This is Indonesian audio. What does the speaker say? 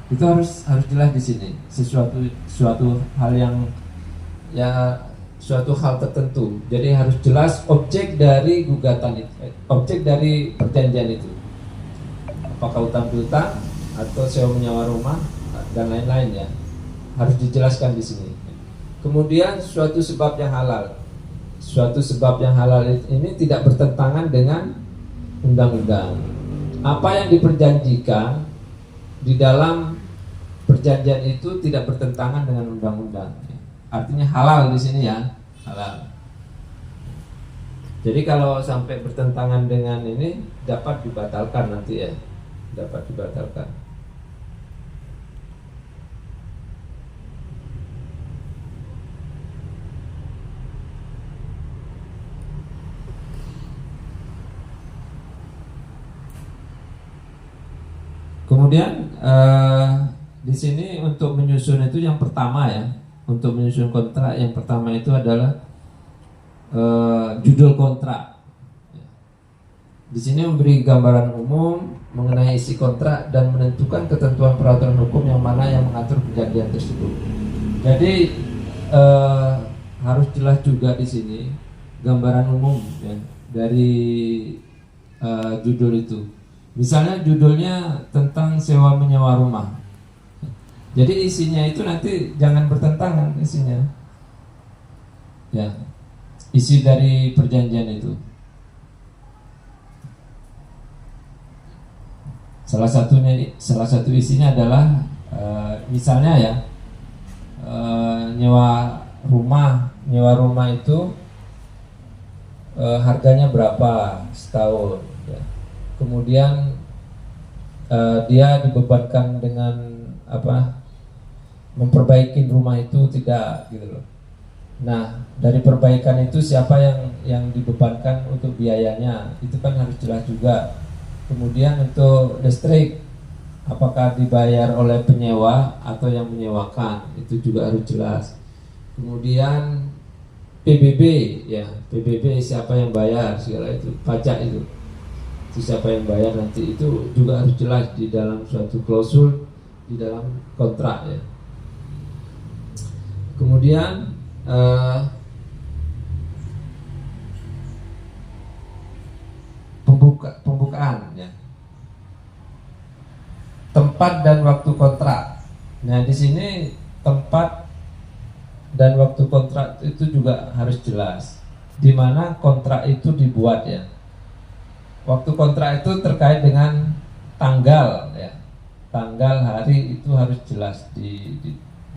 Itu harus jelas di sini. Suatu hal yang ya suatu hal tertentu. Jadi harus jelas objek dari gugatan itu, objek dari perjanjian itu. Apakah utang piutang atau sewa menyewa rumah dan lain-lain ya. Harus dijelaskan di sini. Kemudian suatu sebab yang halal. Suatu sebab yang halal ini tidak bertentangan dengan undang-undang. Apa yang diperjanjikan di dalam perjanjian itu tidak bertentangan dengan undang-undang. Artinya halal di sini ya, halal. Jadi kalau sampai bertentangan dengan ini dapat dibatalkan nanti ya, dapat dibatalkan. Kemudian di sini untuk menyusun itu yang pertama ya, untuk menyusun kontrak yang pertama itu adalah judul kontrak. Di sini memberi gambaran umum mengenai isi kontrak dan menentukan ketentuan peraturan hukum yang mana yang mengatur perjanjian tersebut. Jadi harus jelas juga di sini gambaran umum ya, dari judul itu. Misalnya judulnya tentang sewa menyewa rumah. Jadi isinya itu nanti jangan bertentangan isinya. Ya, isi dari perjanjian itu. Salah satu isinya adalah misalnya ya nyewa rumah itu harganya berapa setahun. Ya. Kemudian dia dibebankan dengan memperbaiki rumah itu tidak gitu loh. Nah dari perbaikan itu siapa yang dibebankan untuk biayanya itu kan harus jelas juga. Kemudian untuk listrik apakah dibayar oleh penyewa atau yang menyewakan itu juga harus jelas. Kemudian PBB ya, PBB siapa yang bayar segala itu, pajak itu siapa yang bayar nanti itu juga harus jelas di dalam suatu klausul di dalam kontrak ya. Kemudian pembukaan ya, tempat dan waktu kontrak. Nah di sini tempat dan waktu kontrak itu juga harus jelas di mana kontrak itu dibuat ya. Waktu kontrak itu terkait dengan tanggal ya, tanggal hari itu harus jelas